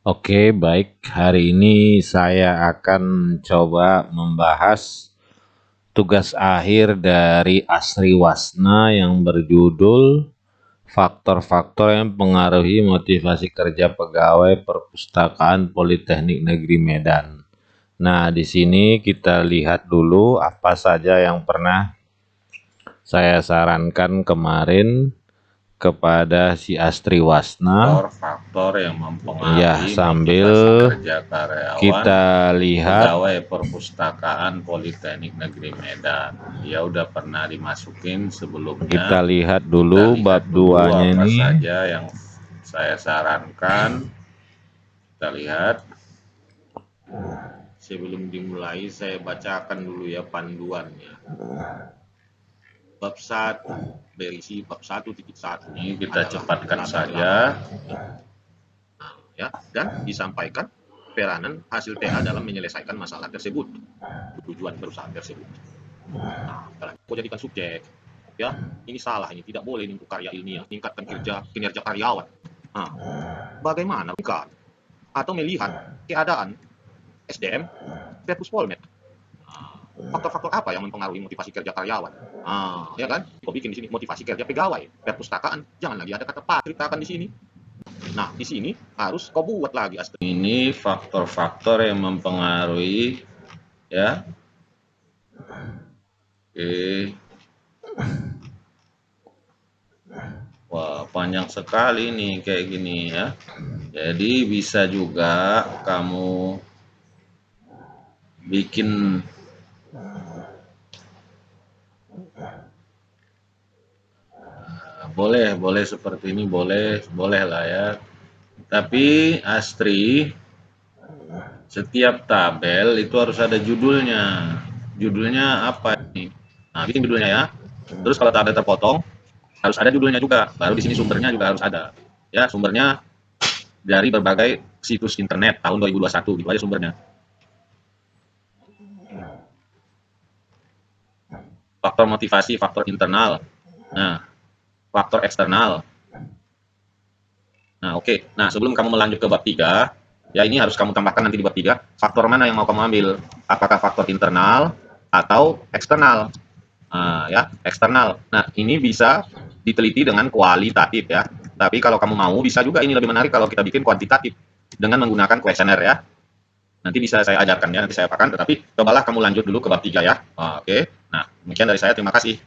Oke, baik. Hari ini saya akan coba membahas tugas akhir dari Asri Wasna yang berjudul Faktor-faktor yang mempengaruhi motivasi kerja pegawai Perpustakaan Politeknik Negeri Medan. Nah, di sini kita lihat dulu apa saja yang pernah saya sarankan kemarin kepada si Astri Wasna. Faktor yang mempengaruhi Ya, sambil motivasi kerja karyawan kita lihat pegawai Perpustakaan Politeknik Negeri Medan. Dia udah pernah dimasukin sebelumnya. kita lihat dulu bab 2-nya apa ini. saja yang saya sarankan. Kita lihat. Sebelum dimulai saya bacakan dulu ya panduannya. Bab 1 berisi bab 1.1 ini kita cepatkan saja. Ya, dan disampaikan peranan hasil TA dalam menyelesaikan masalah tersebut, tujuan perusahaan tersebut. Nah, kok jadikan subjek? Ya, ini salah, ini tidak boleh untuk karya ilmiah, meningkatkan kinerja karyawan. Nah, bagaimana bukan? Atau melihat keadaan SDM versus Polmed. Faktor-faktor apa yang mempengaruhi motivasi kerja karyawan? Ya kan? Kok bikin di sini motivasi kerja pegawai, perpustakaan, jangan lagi ada kata Pak ceritakan di sini. Nah, di sini harus kau buat lagi. Ini faktor-faktor yang mempengaruhi, ya. Oke. Wah, panjang sekali nih kayak gini ya. Jadi bisa juga kamu bikin boleh seperti ini, boleh lah ya. Tapi Astri, setiap tabel itu harus ada judulnya. Judulnya apa ini? Nah, bikin judulnya ya. Terus kalau tabel terpotong, harus ada judulnya juga. Baru di sini sumbernya juga harus ada. Ya, sumbernya dari berbagai situs internet tahun 2021, gitu aja sumbernya. Faktor motivasi, faktor internal. Nah, faktor eksternal. Nah, oke. Nah, sebelum kamu melanjut ke bab 3, ya ini harus kamu tambahkan nanti di bab 3, faktor mana yang mau kamu ambil? Apakah faktor internal atau eksternal? Ya, eksternal. Nah, ini bisa diteliti dengan kualitatif ya. Tapi kalau kamu mau, bisa juga ini lebih menarik kalau kita bikin kuantitatif dengan menggunakan kuesioner ya. Nanti bisa saya ajarkan ya, nanti saya apakan. Tetapi cobalah kamu lanjut dulu ke bab 3 ya. Oke. Nah, demikian dari saya. Terima kasih.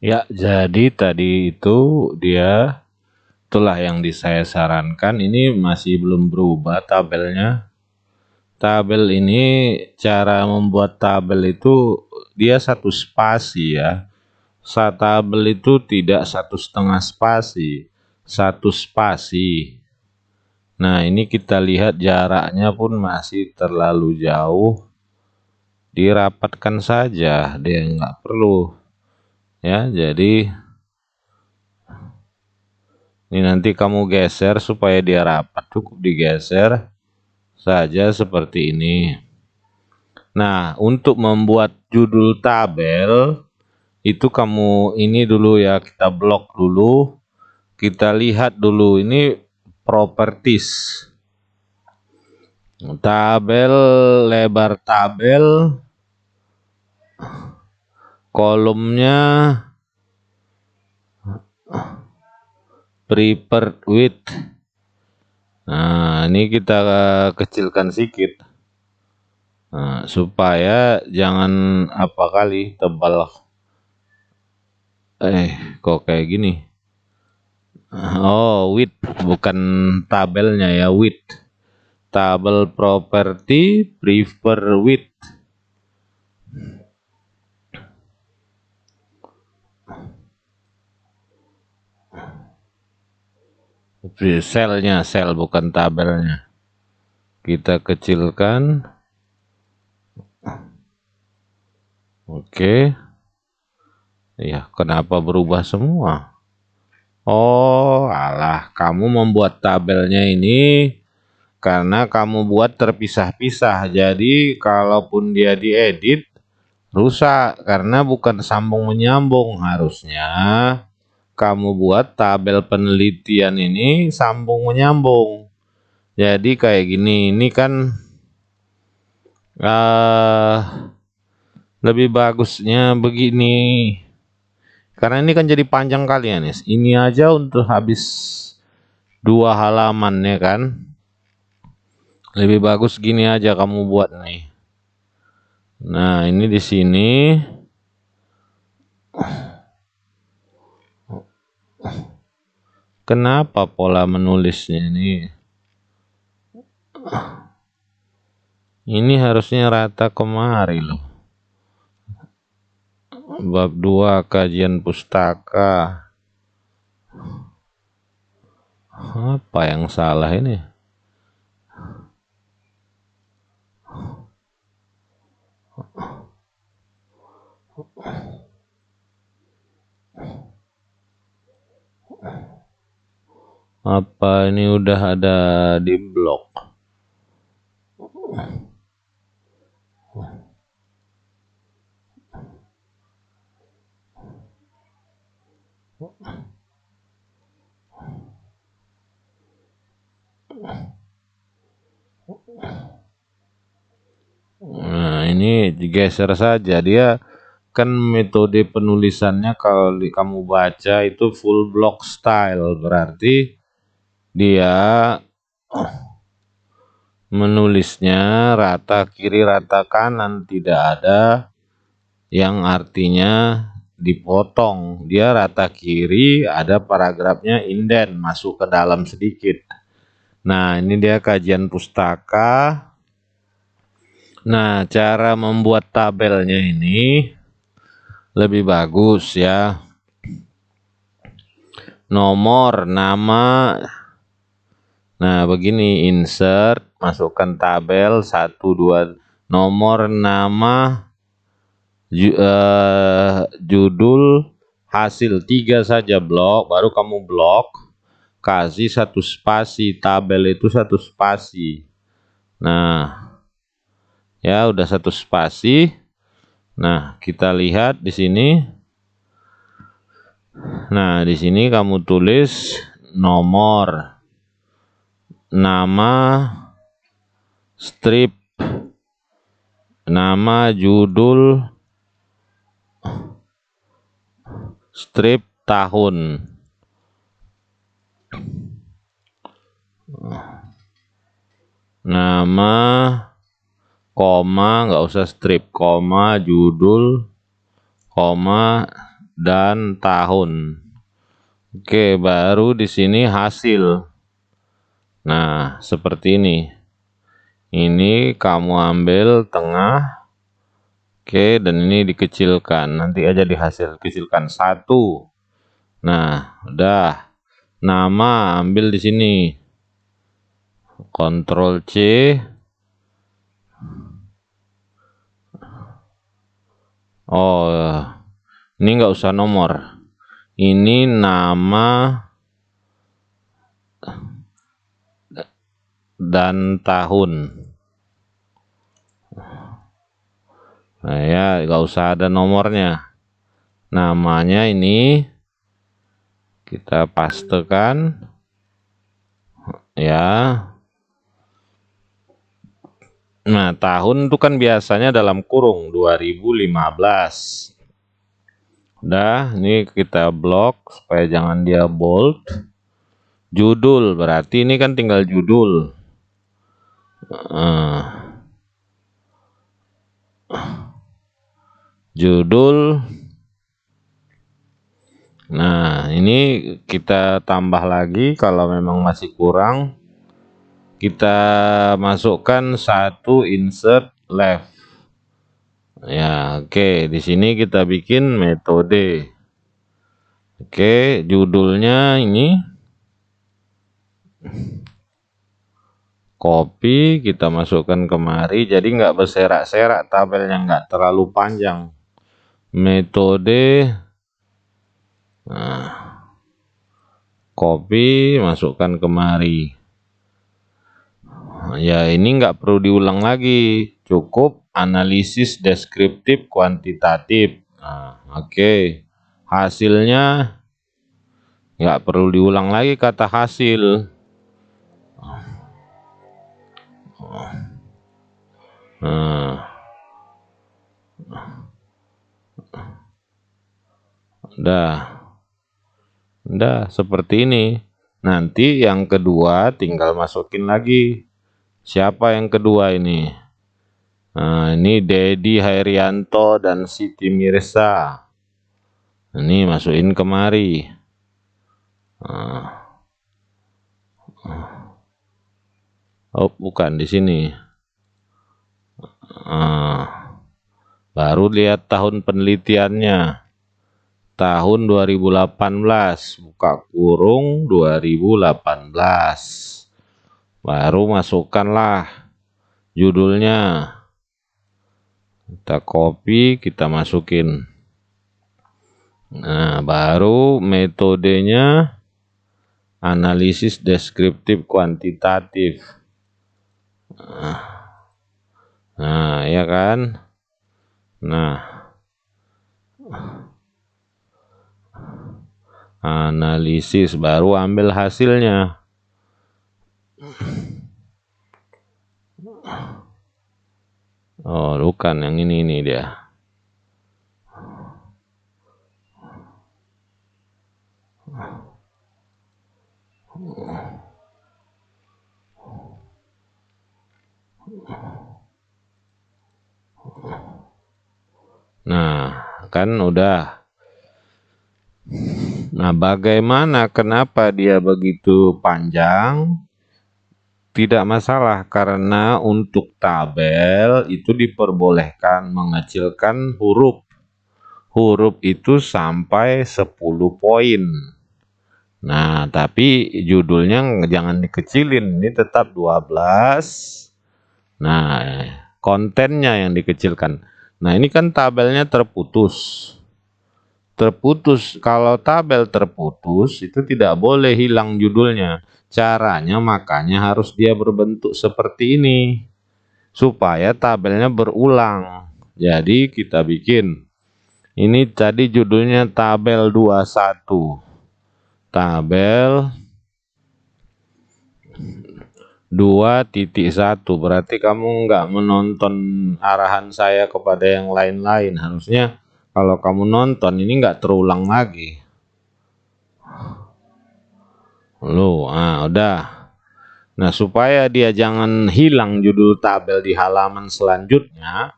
Ya, jadi tadi itu itulah yang saya sarankan. Ini masih belum berubah tabelnya. Tabel ini, cara membuat tabel itu dia satu spasi ya. Tabel itu tidak 1,5 spasi, satu spasi. Nah, ini kita lihat jaraknya pun masih terlalu jauh. Dirapatkan saja, dia nggak perlu ya. Jadi ini nanti kamu geser supaya dia rapat, cukup digeser saja seperti ini. Nah, untuk membuat judul tabel itu kamu ini dulu ya, kita blok dulu. Kita lihat dulu ini properties. Tabel, lebar tabel, kolomnya preferred width. Nah, ini kita kecilkan sedikit. Nah, supaya jangan apa kali tebal. Kok kayak gini? Oh, width, bukan tabelnya ya, width. Tabel property prefer width. Selnya, sel bukan tabelnya. Kita kecilkan. Oke. Ya, kenapa berubah semua? Oh, alah, kamu membuat tabelnya ini karena kamu buat terpisah-pisah. Jadi, kalaupun dia diedit, rusak karena bukan sambung menyambung. Harusnya kamu buat tabel penelitian ini sambung menyambung. Jadi kayak gini, ini kan lebih bagusnya begini. Karena ini kan jadi panjang kali ya, Nis. Ini aja untuk habis 2 halaman ya kan. Lebih bagus gini aja kamu buat nih. Nah, ini di sini. Kenapa pola menulisnya ini? Ini harusnya rata kemari loh. Bab 2 kajian pustaka. Apa yang salah ini? Apa ini udah ada di blog? Nah, ini digeser saja. Dia kan metode penulisannya kalau kamu baca itu full block style, berarti dia menulisnya rata kiri rata kanan, tidak ada yang artinya dipotong. Dia rata kiri, ada paragrafnya indent masuk ke dalam sedikit. Nah, ini dia kajian pustaka. Nah, cara membuat tabelnya ini lebih bagus ya. Nomor, nama. Nah, begini, insert, masukkan tabel 1 2 nomor, nama, judul, hasil, 3 saja blok, baru kamu blok, kasih 1 spasi, tabel itu 1 spasi. Nah, ya udah 1 spasi. Nah, kita lihat di sini. Nah, di sini kamu tulis nomor, nama, strip, nama, judul, strip, tahun. Nama, koma, nggak usah strip, koma, judul, koma, dan tahun. Oke, baru di sini hasil. Nah, seperti ini. Ini kamu ambil tengah. Oke, dan ini dikecilkan. Nanti aja dihasil kecilkan 1. Nah, udah. Nama ambil di sini. Ctrl C. Oh, ini nggak usah nomor. Ini nama dan tahun. Nah ya, nggak usah ada nomornya. Namanya ini kita pastekan ya. Nah, tahun itu kan biasanya dalam kurung 2015. Udah, ini kita blok supaya jangan dia bold. Judul, berarti ini kan tinggal judul. Judul. Nah, ini kita tambah lagi kalau memang masih kurang. Kita masukkan 1 insert left. Ya, oke. Di sini kita bikin metode. Oke, judulnya ini copy, kita masukkan kemari. Jadi nggak berserak-serak, tabelnya nggak terlalu panjang. Metode. Nah, copy, masukkan kemari. Ya, ini nggak perlu diulang lagi, cukup analisis deskriptif kuantitatif. Nah, oke. Hasilnya nggak perlu diulang lagi kata hasil. Udah seperti ini. Nanti yang kedua tinggal masukin lagi. Siapa yang kedua ini? Nah, ini Dedi Hairianto dan Siti Mirsa. Ini masukin kemari. Oh, bukan di sini. Baru lihat tahun penelitiannya. Tahun 2018, buka kurung 2018. Baru masukkanlah judulnya. Kita copy, kita masukin. Nah, baru metodenya analisis deskriptif kuantitatif. Nah, ya kan? Nah, analisis, baru ambil hasilnya. Oh, bukan yang ini dia. Nah, kan udah. Nah, bagaimana, kenapa dia begitu panjang? Tidak masalah, karena untuk tabel itu diperbolehkan mengecilkan huruf. Huruf itu sampai 10 poin. Nah, tapi judulnya jangan dikecilin, ini tetap 12. Nah, kontennya yang dikecilkan. Nah, ini kan tabelnya terputus. Kalau tabel terputus itu tidak boleh hilang judulnya. Caranya makanya harus dia berbentuk seperti ini supaya tabelnya berulang. Jadi kita bikin ini tadi judulnya tabel 21. Tabel 2.1. Berarti kamu nggak menonton arahan saya kepada yang lain-lain. Harusnya kalau kamu nonton ini nggak terulang lagi. Udah. Nah, supaya dia jangan hilang judul tabel di halaman selanjutnya,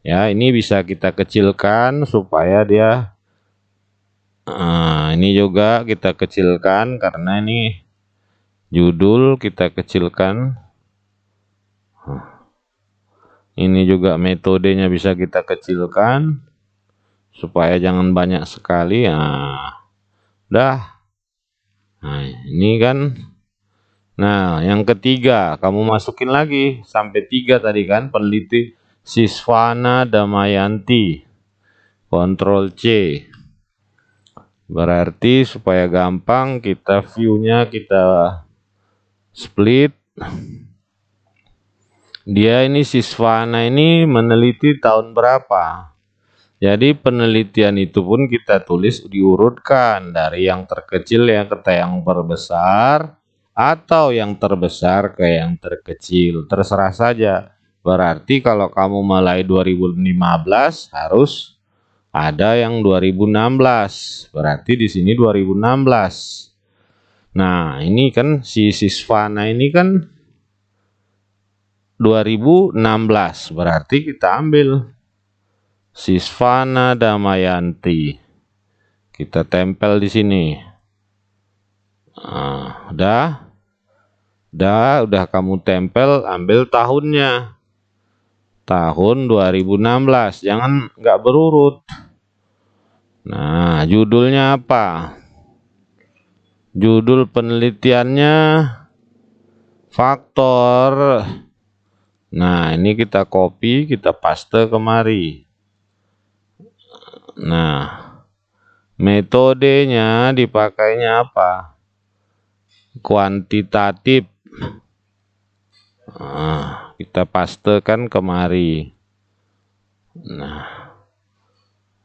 ya ini bisa kita kecilkan supaya dia. Ini juga kita kecilkan karena ini judul kita kecilkan. Ini juga metodenya bisa kita kecilkan supaya jangan banyak sekali. Udah. Nah, ini kan. Nah, yang ketiga, kamu masukin lagi sampai 3 tadi kan, peneliti Sisvana Damayanti. Ctrl C. Berarti supaya gampang kita view-nya kita split. Dia ini Sisvana ini meneliti tahun berapa? Jadi penelitian itu pun kita tulis diurutkan dari yang terkecil yang ke yang terbesar atau yang terbesar ke yang terkecil. Terserah saja. Berarti kalau kamu mulai 2015 harus ada yang 2016. Berarti di sini 2016. Nah, ini kan si Sisvana ini kan 2016. Berarti kita ambil Sisvana Damayanti. Kita tempel di sini. Nah, udah kamu tempel, ambil tahunnya. Tahun 2016. Jangan nggak berurut. Nah, judulnya apa? Judul penelitiannya faktor. Nah, ini kita copy, kita paste kemari. Nah, metodenya dipakainya apa? Kuantitatif. Kita pastekan kemari. Nah,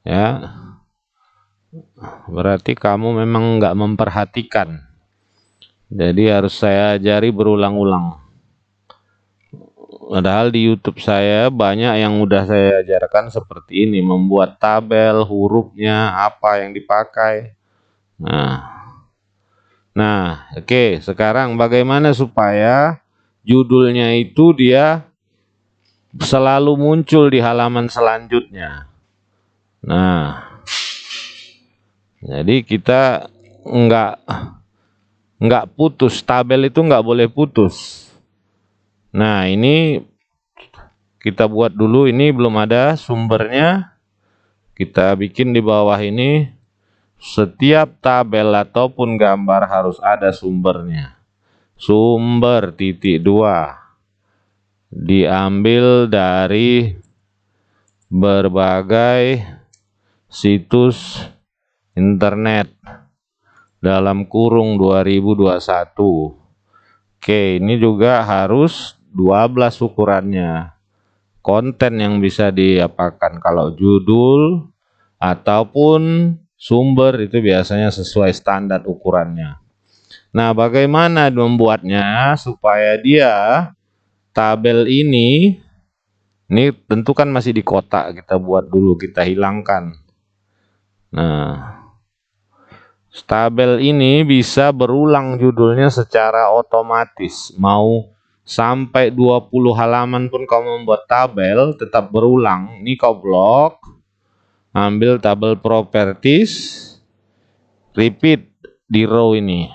ya. Berarti kamu memang nggak memperhatikan. Jadi harus saya ajari berulang-ulang. Padahal di YouTube saya banyak yang udah saya ajarkan seperti ini, membuat tabel, hurufnya, apa yang dipakai. Nah, oke, sekarang bagaimana supaya judulnya itu dia selalu muncul di halaman selanjutnya. Nah, jadi kita nggak putus, tabel itu nggak boleh putus. Nah, ini kita buat dulu, ini belum ada sumbernya. Kita bikin di bawah ini, setiap tabel ataupun gambar harus ada sumbernya. Sumber titik 2 diambil dari berbagai situs internet dalam kurung 2021. Oke, ini juga harus 12 ukurannya. Konten yang bisa diapakan, kalau judul ataupun sumber itu biasanya sesuai standar ukurannya. Nah, bagaimana membuatnya supaya dia tabel ini tentu kan masih di kotak, kita buat dulu, kita hilangkan. Nah, tabel ini bisa berulang judulnya secara otomatis. Mau sampai 20 halaman pun kau membuat tabel tetap berulang. Ini kau blok, ambil tabel properties, repeat di row ini.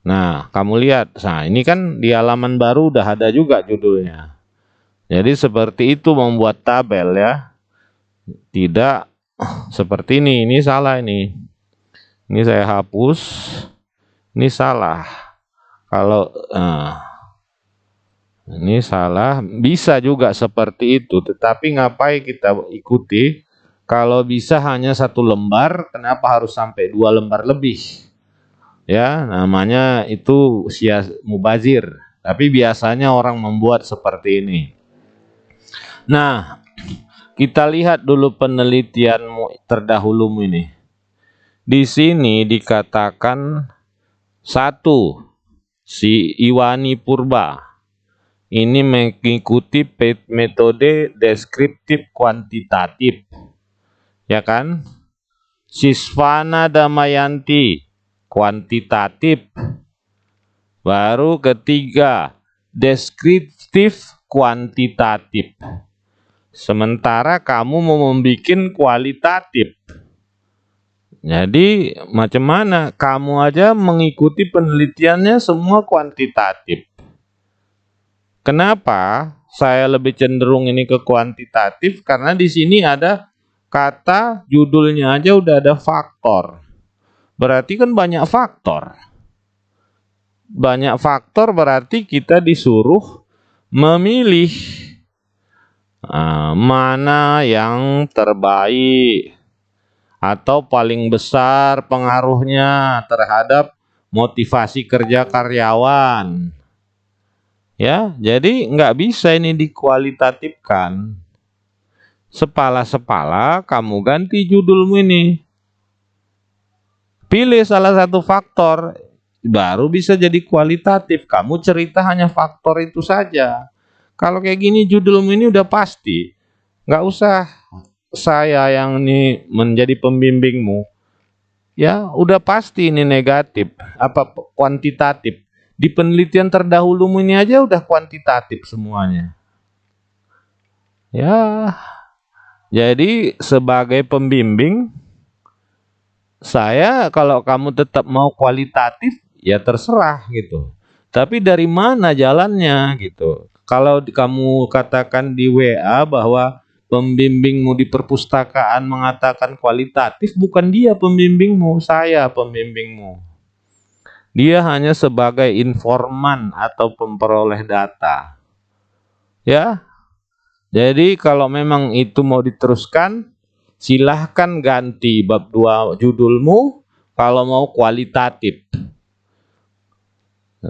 Nah, kamu lihat, nah ini kan di halaman baru udah ada juga judulnya. Jadi seperti itu membuat tabel ya. Tidak seperti ini salah ini. Ini saya hapus. Ini salah. Kalau ini salah, bisa juga seperti itu, tetapi ngapain kita ikuti? Kalau bisa hanya 1 lembar, kenapa harus sampai 2 lembar lebih? Ya, namanya itu mubazir. Tapi biasanya orang membuat seperti ini. Nah, kita lihat dulu penelitianmu terdahulumu ini. Di sini dikatakan 1, si Iwani Purba ini mengikuti metode deskriptif kuantitatif, ya kan? Sisvana Damayanti kuantitatif. Baru ketiga deskriptif kuantitatif. Sementara kamu mau membuat kualitatif. Jadi macam mana? Kamu aja mengikuti penelitiannya semua kuantitatif. Kenapa saya lebih cenderung ini ke kuantitatif? Karena di sini ada kata judulnya aja udah ada faktor. Berarti kan banyak faktor. Banyak faktor berarti kita disuruh memilih mana yang terbaik atau paling besar pengaruhnya terhadap motivasi kerja karyawan. Ya, jadi nggak bisa ini dikualitatifkan. Sepala-sepala kamu ganti judulmu ini. Pilih salah satu faktor, baru bisa jadi kualitatif. Kamu cerita hanya faktor itu saja. Kalau kayak gini judulmu ini udah pasti, nggak usah saya yang ini menjadi pembimbingmu. Ya, udah pasti ini negatif, apa kuantitatif. Di penelitian terdahulumu ini aja udah kuantitatif semuanya. Ya, jadi sebagai pembimbing, saya kalau kamu tetap mau kualitatif, ya terserah gitu. Tapi dari mana jalannya gitu. Kalau kamu katakan di WA bahwa pembimbingmu di perpustakaan mengatakan kualitatif, bukan dia pembimbingmu, saya pembimbingmu. Dia hanya sebagai informan atau pemperoleh data. Ya. Jadi kalau memang itu mau diteruskan, silahkan ganti bab 2 judulmu kalau mau kualitatif.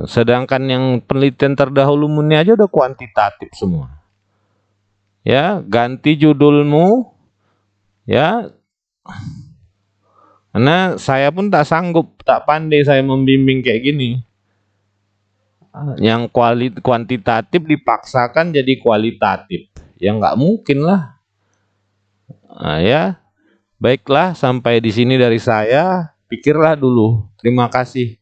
Sedangkan yang penelitian terdahulu ini aja udah kuantitatif semua. Ya, ganti judulmu ya. Karena saya pun tak sanggup, tak pandai saya membimbing kayak gini. Yang kuantitatif dipaksakan jadi kualitatif. Ya nggak mungkin lah. Nah, ya, baiklah sampai di sini dari saya. Pikirlah dulu. Terima kasih.